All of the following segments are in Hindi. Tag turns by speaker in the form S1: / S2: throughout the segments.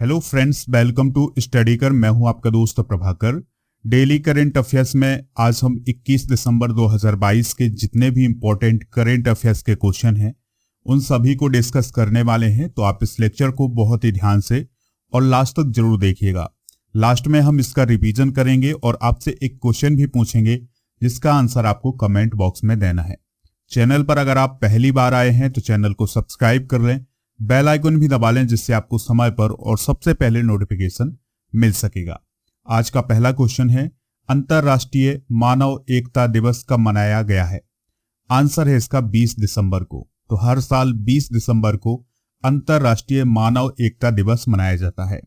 S1: Hello friends, welcome to study कर। मैं हूं आपका दोस्त प्रभाकर। डेली करंट अफेयर्स में आज हम 21 दिसंबर 2022 के जितने भी इंपॉर्टेंट करंट अफेयर्स के क्वेश्चन हैं उन सभी को डिस्कस करने वाले हैं। तो आप इस लेक्चर को बहुत ही ध्यान से और लास्ट तक जरूर देखिएगा। लास्ट में हम इसका रिवीजन करेंगे और आपसे एक क्वेश्चन भी पूछेंगे जिसका आंसर आपको कमेंट बॉक्स में देना है। चैनल पर अगर आप पहली बार आए हैं तो चैनल को सब्सक्राइब कर लें, बेल आइकन भी दबा लें जिससे आपको समय पर और सबसे पहले नोटिफिकेशन मिल सकेगा। आज का पहला क्वेश्चन है, अंतरराष्ट्रीय मानव एकता दिवस कब मनाया गया है? आंसर है इसका 20 दिसंबर को। तो हर साल 20 दिसंबर को अंतरराष्ट्रीय मानव एकता दिवस मनाया जाता है।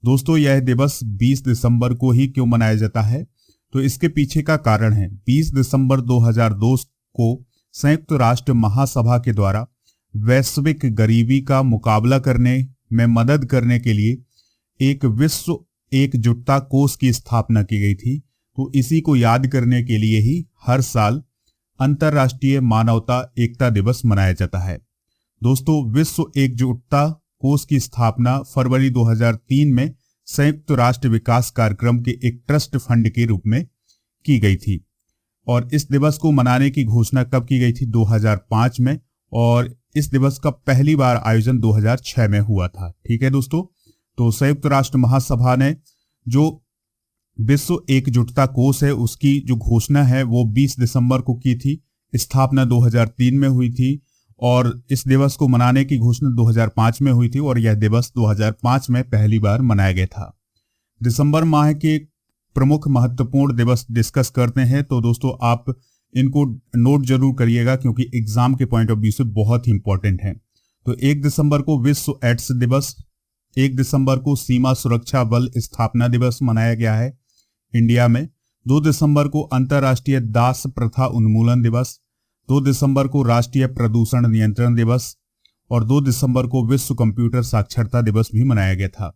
S1: दोस्तों, यह दिवस 20 दिसंबर को ही क्यों मनाया जाता है? तो इसके पीछे का कारण है 20 दिसंबर 2002 को संयुक्त राष्ट्र महासभा के द्वारा वैश्विक गरीबी का मुकाबला करने में मदद करने के लिए एक विश्व एकजुटता कोष की स्थापना की गई थी। तो इसी को याद करने के लिए ही हर साल अंतरराष्ट्रीय मानवता एकता दिवस मनाया जाता है। दोस्तों, विश्व एकजुटता कोष की स्थापना फरवरी 2003 में संयुक्त राष्ट्र विकास कार्यक्रम के एक ट्रस्ट फंड के रूप में की गई थी। और इस दिवस को मनाने की घोषणा कब की गई थी? 2005 में। और इस दिवस का पहली बार आयोजन 2006 में हुआ था। ठीक है दोस्तों, तो संयुक्त राष्ट्र महासभा ने जो विश्व एकजुटता कोष है उसकी जो घोषणा है वो 20 दिसंबर को की थी। स्थापना 2003 में हुई थी और इस दिवस को मनाने की घोषणा 2005 में हुई थी और यह दिवस 2005 में पहली बार मनाया गया था। दिसंबर माह के प्रमुख महत्वपूर्ण दिवस डिस्कस करते हैं। तो दोस्तों, आप इनको नोट जरूर करिएगा क्योंकि एग्जाम के पॉइंट ऑफ व्यू से बहुत ही इंपॉर्टेंट है। तो 1 दिसंबर को विश्व एड्स दिवस, 1 दिसंबर को सीमा सुरक्षा बल स्थापना दिवस मनाया गया है इंडिया में। 2 दिसंबर को अंतर्राष्ट्रीय दास प्रथा उन्मूलन दिवस, 2 दिसंबर को राष्ट्रीय प्रदूषण नियंत्रण दिवस और 2 दिसंबर को विश्व कंप्यूटर साक्षरता दिवस भी मनाया गया था।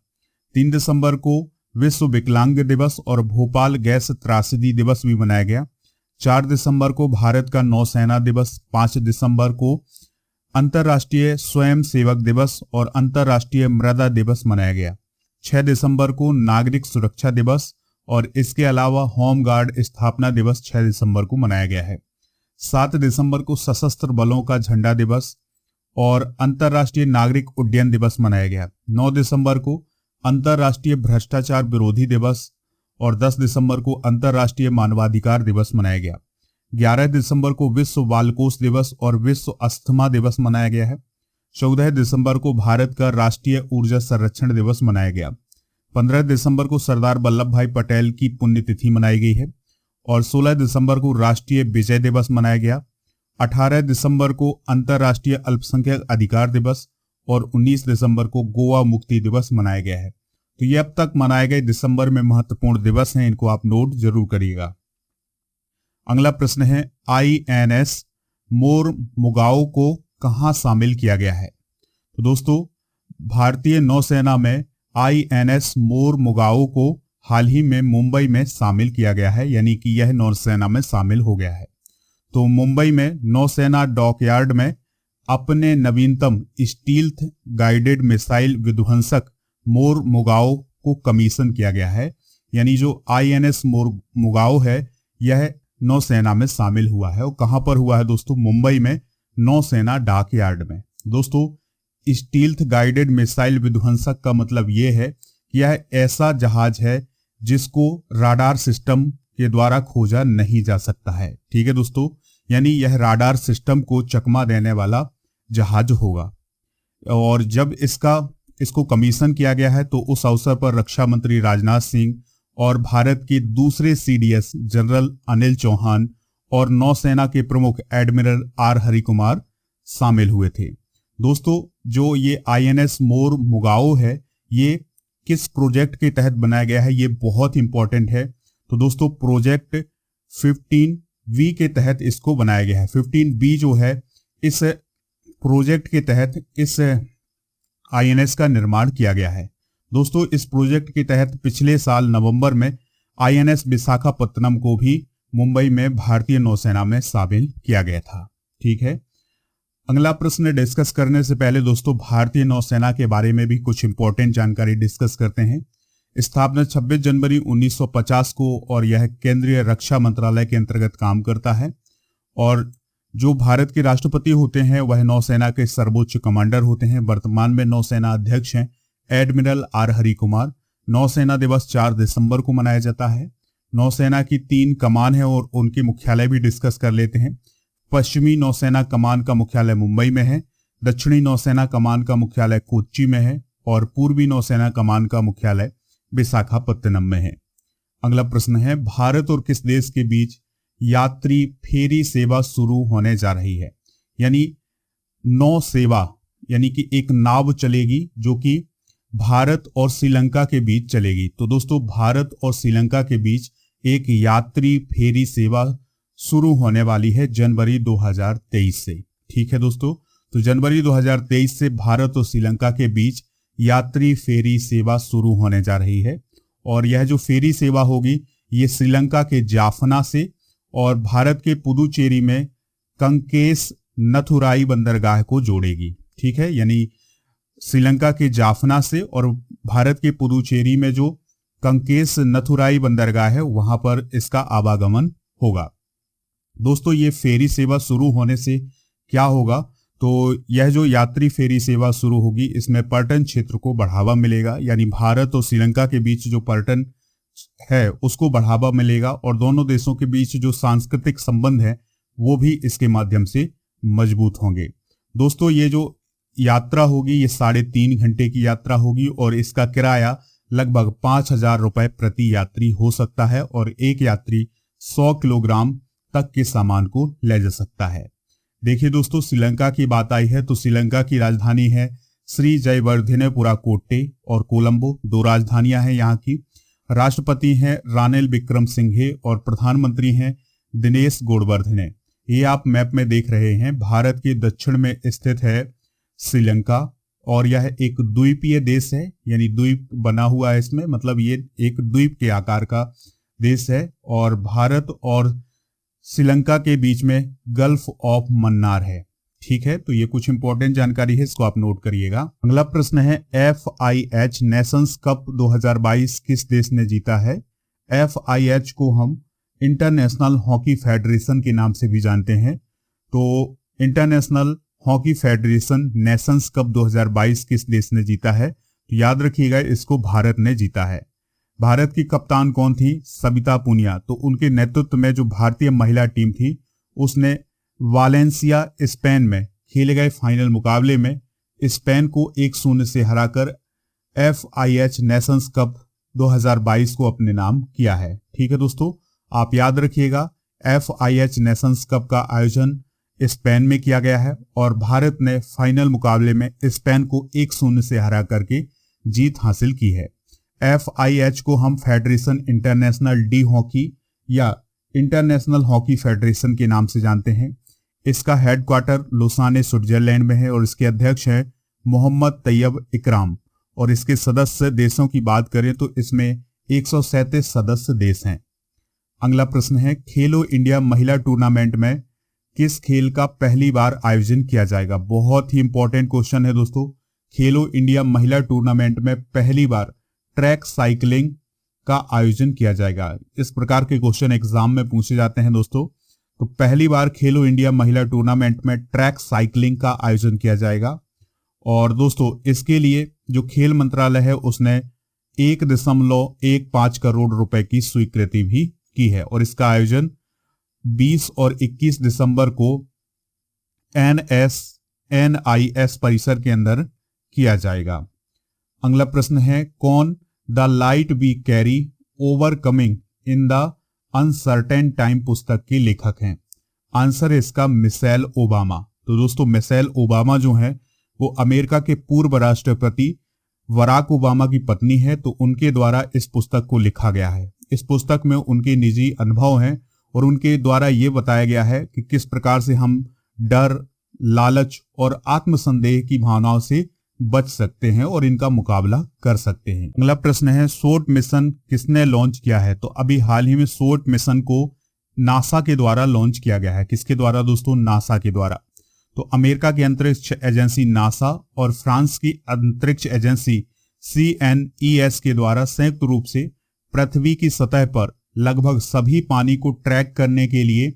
S1: 3 दिसंबर को विश्व विकलांग दिवस और भोपाल गैस त्रासदी दिवस भी मनाया गया। 4 दिसंबर को भारत का नौसेना दिवस, 5 दिसंबर को अंतर्राष्ट्रीय स्वयं सेवक दिवस और अंतर्राष्ट्रीय मृदा दिवस मनाया गया। 6 दिसंबर को नागरिक सुरक्षा दिवस और इसके अलावा होम गार्ड स्थापना दिवस 6 दिसंबर को मनाया गया है। 7 दिसंबर को सशस्त्र बलों का झंडा दिवस और अंतर्राष्ट्रीय नागरिक उड्डयन दिवस मनाया गया। 9 दिसंबर को अंतर्राष्ट्रीय भ्रष्टाचार विरोधी दिवस और 10 दिसंबर को अंतर्राष्ट्रीय मानवाधिकार दिवस मनाया गया। 11 दिसंबर को विश्व बालकोष दिवस और विश्व अस्थमा दिवस मनाया गया है। 14 दिसंबर को भारत का राष्ट्रीय ऊर्जा संरक्षण दिवस मनाया गया। 15 दिसंबर को सरदार वल्लभ भाई पटेल की पुण्यतिथि मनाई गई है और 16 दिसंबर को राष्ट्रीय विजय दिवस मनाया गया। 18 दिसंबर को अंतर्राष्ट्रीय अल्पसंख्यक अधिकार दिवस और 19 दिसंबर को गोवा मुक्ति दिवस मनाया गया है। तो ये अब तक मनाए गए दिसंबर में महत्वपूर्ण दिवस हैं, इनको आप नोट जरूर करिएगा। अगला प्रश्न है, INS मोरमुगाओ को कहां शामिल किया गया है? तो दोस्तों, भारतीय नौसेना में INS मोरमुगाओ को हाल ही में मुंबई में शामिल किया गया है, यानी कि यह नौसेना में शामिल हो गया है। तो मुंबई में नौसेना डॉकयार्ड में अपने नवीनतम स्टील्थ गाइडेड मिसाइल विध्वंसक मोरमुगाओ को कमीशन किया गया है। यानी जो INS मोरमुगाओ है यह नौसेना में शामिल हुआ है। और कहां पर हुआ है दोस्तों? मुंबई में नौसेना डॉकयार्ड में। दोस्तों, स्टील्थ गाइडेड मिसाइल विध्वंसक का मतलब यह है कि यह ऐसा जहाज है जिसको राडार सिस्टम के द्वारा खोजा नहीं जा सकता है। ठीक है दोस्तों, यानी यह राडार सिस्टम को चकमा देने वाला जहाज होगा। और जब इसको कमीशन किया गया है तो उस अवसर पर रक्षा मंत्री राजनाथ सिंह और भारत के दूसरे CDS जनरल अनिल चौहान और नौसेना के प्रमुख एडमिरल R हरिकुमार शामिल हुए थे। दोस्तों, जो ये INS मोरमुगाओ है ये किस प्रोजेक्ट के तहत बनाया गया है, ये बहुत इंपॉर्टेंट है। तो दोस्तों, प्रोजेक्ट 15B के तहत इसको बनाया गया है। 15B जो है, इस प्रोजेक्ट के तहत इस INS का निर्माण किया गया है। दोस्तों, इस प्रोजेक्ट के तहत पिछले साल नवंबर में INS विशाखापत्तनम को भी मुंबई में भारतीय नौसेना में शामिल किया गया था। ठीक है, अगला प्रश्न डिस्कस करने से पहले दोस्तों भारतीय नौसेना के बारे में भी कुछ इंपॉर्टेंट जानकारी डिस्कस करते हैं। स्थापना 26 जनवरी 1950 को और यह केंद्रीय रक्षा मंत्रालय के अंतर्गत काम करता है और जो भारत के राष्ट्रपति होते हैं वह नौसेना के सर्वोच्च कमांडर होते हैं। वर्तमान में नौसेना अध्यक्ष हैं एडमिरल आर हरि कुमार। नौसेना दिवस 4 दिसंबर को मनाया जाता है। नौसेना की 3 कमान है और उनके मुख्यालय भी डिस्कस कर लेते हैं। पश्चिमी नौसेना कमान का मुख्यालय मुंबई में है, दक्षिणी नौसेना कमान का मुख्यालय कोच्चि में है और पूर्वी नौसेना कमान का मुख्यालय विशाखापत्तनम में है। अगला प्रश्न है, भारत और किस देश के बीच यात्री फेरी सेवा शुरू होने जा रही है? यानी नौ सेवा, यानी कि एक नाव चलेगी जो कि भारत और श्रीलंका के बीच चलेगी। तो दोस्तों भारत और श्रीलंका के बीच एक यात्री फेरी सेवा शुरू होने वाली है जनवरी 2023 से। ठीक है दोस्तों, तो जनवरी 2023 से भारत और श्रीलंका के बीच यात्री फेरी सेवा शुरू होने जा रही है और यह जो फेरी सेवा होगी ये श्रीलंका के जाफना से और भारत के पुदुचेरी में कंकेस नथुराई बंदरगाह को जोड़ेगी। ठीक है, यानी श्रीलंका के जाफना से और भारत के पुदुचेरी में जो कंकेस नथुराई बंदरगाह है वहां पर इसका आवागमन होगा। दोस्तों ये फेरी सेवा शुरू होने से क्या होगा, तो यह जो यात्री फेरी सेवा शुरू होगी इसमें पर्यटन क्षेत्र को बढ़ावा मिलेगा, यानी भारत और श्रीलंका के बीच जो पर्यटन है उसको बढ़ावा मिलेगा और दोनों देशों के बीच जो सांस्कृतिक संबंध है वो भी इसके माध्यम से मजबूत होंगे। दोस्तों ये जो यात्रा होगी ये 3.5 घंटे की यात्रा होगी और इसका किराया लगभग 5,000 रुपए प्रति यात्री हो सकता है और एक यात्री 100 किलोग्राम तक के सामान को ले जा सकता है। देखिए दोस्तों श्रीलंका की बात आई है तो श्रीलंका की राजधानी है श्री जयवर्धनेपुरा कोट्टे और कोलंबो, 2 राजधानियां हैं यहाँ की। राष्ट्रपति हैं रानिल विक्रमसिंघे और प्रधानमंत्री हैं दिनेश गुणवर्धने। ये आप मैप में देख रहे हैं, भारत के दक्षिण में स्थित है श्रीलंका और यह एक द्वीपीय देश है, यानी द्वीप बना हुआ है इसमें, मतलब ये एक द्वीप के आकार का देश है और भारत और श्रीलंका के बीच में गल्फ ऑफ मन्नार है। ठीक है, तो ये कुछ इंपॉर्टेंट जानकारी है, इसको आप नोट करिएगा। अगला प्रश्न है, FIH नेशंस कप 2022 किस देश ने जीता है? FIH को हम इंटरनेशनल हॉकी फेडरेशन के नाम से भी जानते हैं। तो international hockey federation Nations cup 2022 किस देश ने जीता है? तो याद रखिएगा इसको भारत ने जीता है। भारत की कप्तान कौन थी? सविता पुनिया। तो उनके नेतृत्व में जो भारतीय महिला टीम थी उसने वालेंसिया स्पेन में खेले गए फाइनल मुकाबले में स्पेन को 1-0 से हराकर FIH नेशंस कप 2022 को अपने नाम किया है। ठीक है दोस्तों, आप याद रखिएगा FIH नेशंस कप का आयोजन स्पेन में किया गया है और भारत ने फाइनल मुकाबले में स्पेन को 1-0 से हरा करके जीत हासिल की है। FIH को हम फेडरेशन इंटरनेशनल डी हॉकी या इंटरनेशनल हॉकी फेडरेशन के नाम से जानते हैं। इसका हेडक्वार्टर लुसाने स्विट्जरलैंड में है और इसके अध्यक्ष हैं मोहम्मद तैयब इकराम और इसके सदस्य देशों की बात करें तो इसमें 137 सदस्य देश हैं। अगला प्रश्न है, खेलो इंडिया महिला टूर्नामेंट में किस खेल का पहली बार आयोजन किया जाएगा? बहुत ही इंपॉर्टेंट क्वेश्चन है दोस्तों। खेलो इंडिया महिला टूर्नामेंट में पहली बार ट्रैक साइकिलिंग का आयोजन किया जाएगा। इस प्रकार के क्वेश्चन एग्जाम में पूछे जाते हैं दोस्तों। तो पहली बार खेलो इंडिया महिला टूर्नामेंट में ट्रैक साइकिलिंग का आयोजन किया जाएगा और दोस्तों इसके लिए जो खेल मंत्रालय है उसने 1.15 करोड़ रुपए की स्वीकृति भी की है और इसका आयोजन 20 और 21 दिसंबर को NIS परिसर के अंदर किया जाएगा। अगला प्रश्न है, कौन the light we carry overcoming in the uncertain time पुस्तक के लेखक हैं? आंसर है इसका मिशेल ओबामा। तो दोस्तों मिशेल ओबामा जो है वो अमेरिका के पूर्व राष्ट्रपति बराक ओबामा की पत्नी है, तो उनके द्वारा इस पुस्तक को लिखा गया है। इस पुस्तक में उनके निजी अनुभव हैं और उनके द्वारा ये बताया गया है कि किस प्रकार से हम डर, लालच और आत्मसंदेह की भावनाओं से बच सकते हैं और इनका मुकाबला कर सकते हैं। अगला प्रश्न है, सोट मिशन किसने लॉन्च किया है? तो अभी हाल ही में सोट मिशन को नासा के द्वारा लॉन्च किया गया है। किसके द्वारा दोस्तों? नासा के द्वारा। तो अमेरिका की अंतरिक्ष एजेंसी नासा और फ्रांस की अंतरिक्ष एजेंसी CNES के द्वारा संयुक्त रूप से पृथ्वी की सतह पर लगभग सभी पानी को ट्रैक करने के लिए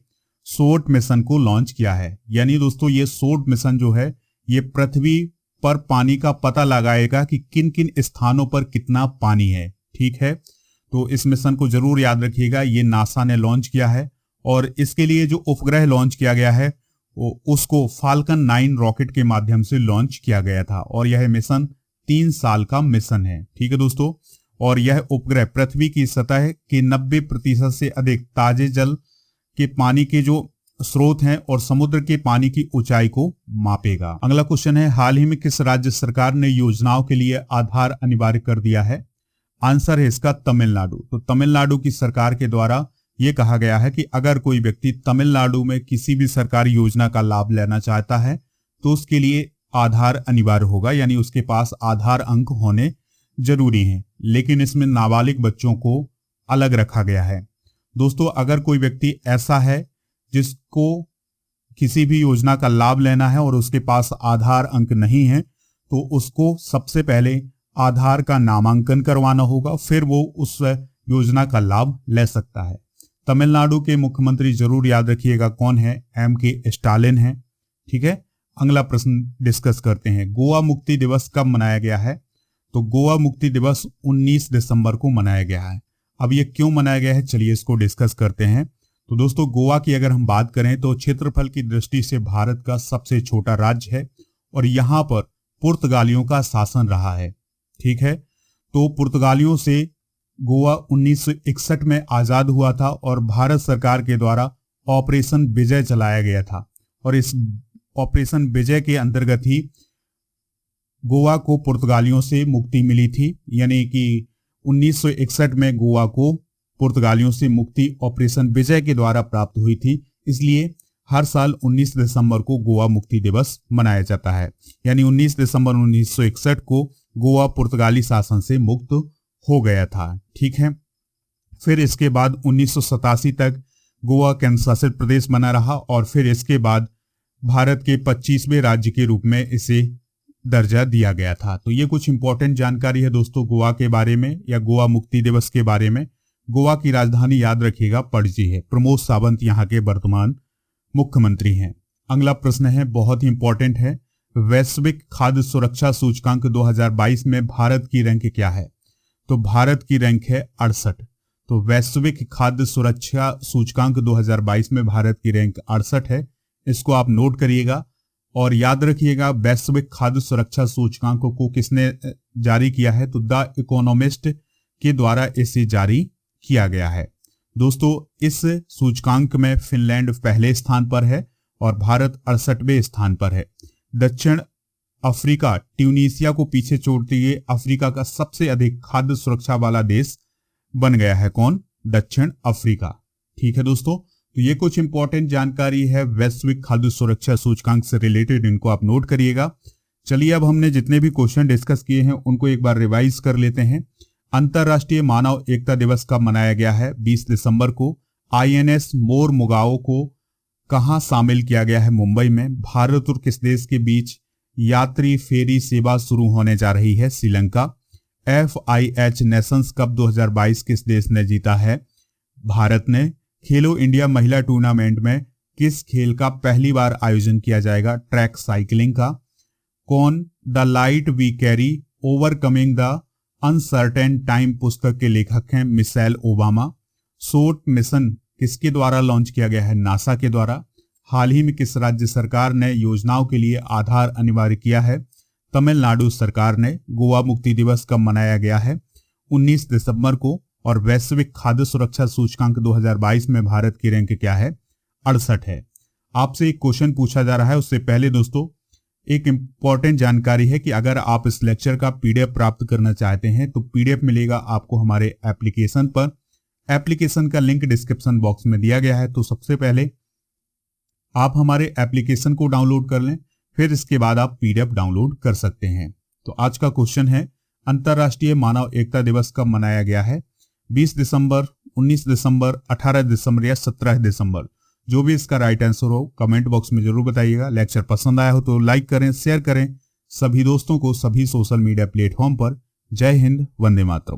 S1: सोर्ट मिशन को लॉन्च किया है। यानी दोस्तों ये सोर्ट मिशन जो है ये पृथ्वी पर पानी का पता लगाएगा कि किन किन स्थानों पर कितना पानी है। ठीक है, तो इस मिशन को जरूर याद रखिएगा, ये नासा ने लॉन्च किया है और इसके लिए जो उपग्रह लॉन्च किया गया है उसको फाल्कन 9 रॉकेट के माध्यम से लॉन्च किया गया था और यह मिशन 3 साल का मिशन है। ठीक है दोस्तों, और यह उपग्रह पृथ्वी की सतह के 90% से अधिक ताजे जल के पानी के जो स्रोत हैं और समुद्र के पानी की ऊंचाई को मापेगा। अगला क्वेश्चन है, हाल ही में किस राज्य सरकार ने योजनाओं के लिए आधार अनिवार्य कर दिया है? आंसर है इसका तमिलनाडु। तो तमिलनाडु की सरकार के द्वारा यह कहा गया है कि अगर कोई व्यक्ति तमिलनाडु में किसी भी सरकारी योजना का लाभ लेना चाहता है तो उसके लिए आधार अनिवार्य होगा, यानी उसके पास आधार अंक होने जरूरी हैं। लेकिन इसमें नाबालिग बच्चों को अलग रखा गया है। दोस्तों, अगर कोई व्यक्ति ऐसा है जिसको किसी भी योजना का लाभ लेना है और उसके पास आधार अंक नहीं है तो उसको सबसे पहले आधार का नामांकन करवाना होगा, फिर वो उस योजना का लाभ ले सकता है। तमिलनाडु के मुख्यमंत्री जरूर याद रखिएगा कौन है, MK स्टालिन है। ठीक है, अगला प्रश्न डिस्कस करते हैं, गोवा मुक्ति दिवस कब मनाया गया है? तो गोवा मुक्ति दिवस 19 दिसंबर को मनाया गया है। अब ये क्यों मनाया गया है, चलिए इसको डिस्कस करते हैं। तो दोस्तों, गोवा की अगर हम बात करें तो क्षेत्रफल की दृष्टि से भारत का सबसे छोटा राज्य है और यहाँ पर पुर्तगालियों का शासन रहा है। ठीक है, तो पुर्तगालियों से गोवा 1961 में आजाद हुआ था और भारत सरकार के द्वारा ऑपरेशन विजय चलाया गया था और इस ऑपरेशन विजय के अंतर्गत ही गोवा को पुर्तगालियों से मुक्ति मिली थी। यानी कि 1961 में गोवा को पुर्तगालियों से मुक्ति ऑपरेशन विजय के द्वारा प्राप्त हुई थी, इसलिए हर साल 19 दिसंबर को गोवा मुक्ति दिवस मनाया जाता है। यानी 19 दिसंबर 1961 को गोवा पुर्तगाली शासन से मुक्त हो गया था। ठीक है, फिर इसके बाद 1987 तक गोवा केंद्र शासित प्रदेश बना रहा और फिर इसके बाद भारत के 25वें राज्य के रूप में इसे दर्जा दिया गया था। तो ये कुछ इंपॉर्टेंट जानकारी है दोस्तों गोवा के बारे में या गोवा मुक्ति दिवस के बारे में। गोवा की राजधानी याद रखिएगा पणजी है। प्रमोद सावंत यहाँ के वर्तमान मुख्यमंत्री हैं। अगला प्रश्न है, बहुत ही इंपॉर्टेंट है, वैश्विक खाद्य सुरक्षा सूचकांक 2022 में भारत की रैंक क्या है? तो भारत की रैंक है 68। तो वैश्विक खाद्य सुरक्षा सूचकांक 2022 में भारत की रैंक 68 है। इसको आप नोट करिएगा और याद रखिएगा वैश्विक खाद्य सुरक्षा सूचकांक को किसने जारी किया है? तो द इकोनॉमिस्ट के द्वारा इसे जारी किया गया है। दोस्तों, इस सूचकांक में फिनलैंड पहले स्थान पर है और भारत 68वें स्थान पर है। दक्षिण अफ्रीका ट्यूनीसिया को पीछे छोड़ते हुए अफ्रीका का सबसे अधिक खाद्य सुरक्षा वाला देश बन गया है। कौन? दक्षिण अफ्रीका। ठीक है दोस्तों, तो ये कुछ इंपॉर्टेंट जानकारी है वैश्विक खाद्य सुरक्षा सूचकांक से रिलेटेड, इनको आप नोट करिएगा। चलिए अब हमने जितने भी क्वेश्चन डिस्कस किए हैं उनको एक बार रिवाइज कर लेते हैं। अंतरराष्ट्रीय मानव एकता दिवस कब मनाया गया है? 20 दिसंबर को। INS मोर मुगाओ को कहां शामिल किया गया है? मुंबई में। भारत और किस देश के बीच यात्री फेरी सेवा शुरू होने जा रही है? श्रीलंका। FIH नेशंस कप 2022 किस देश ने जीता है? भारत ने। खेलो इंडिया महिला टूर्नामेंट में किस खेल का पहली बार आयोजन किया जाएगा? ट्रैक साइकिलिंग का। कौन? The light we carry overcoming the uncertain time पुस्तक के लेखक हैं मिशेल ओबामा। सोर्ट मिशन किसके द्वारा लॉन्च किया गया है? नासा के द्वारा। हाल ही में किस राज्य सरकार ने योजनाओं के लिए आधार अनिवार्य किया है? तमिलनाडु सरकार ने। गोवा मुक्ति दिवस कब मनाया गया है? 19 दिसंबर को। और वैश्विक खाद्य सुरक्षा सूचकांक 2022 में भारत की रैंक क्या है? 68 है। आपसे एक क्वेश्चन पूछा जा रहा है, उससे पहले दोस्तों एक इंपॉर्टेंट जानकारी है कि अगर आप इस लेक्चर का PDF प्राप्त करना चाहते हैं तो PDF मिलेगा आपको हमारे एप्लीकेशन पर। एप्लीकेशन का लिंक डिस्क्रिप्शन बॉक्स में दिया गया है। तो सबसे पहले आप हमारे एप्लीकेशन को डाउनलोड कर लें, फिर इसके बाद आप PDF डाउनलोड कर सकते हैं। तो आज का क्वेश्चन है, अंतरराष्ट्रीय मानव एकता दिवस कब मनाया गया है? 20 दिसंबर, 19 दिसंबर, 18 दिसंबर या 17 दिसंबर? जो भी इसका राइट आंसर हो कमेंट बॉक्स में जरूर बताइएगा। लेक्चर पसंद आया हो तो लाइक करें, शेयर करें सभी दोस्तों को सभी सोशल मीडिया प्लेटफॉर्म पर। जय हिंद, वंदे मातरम।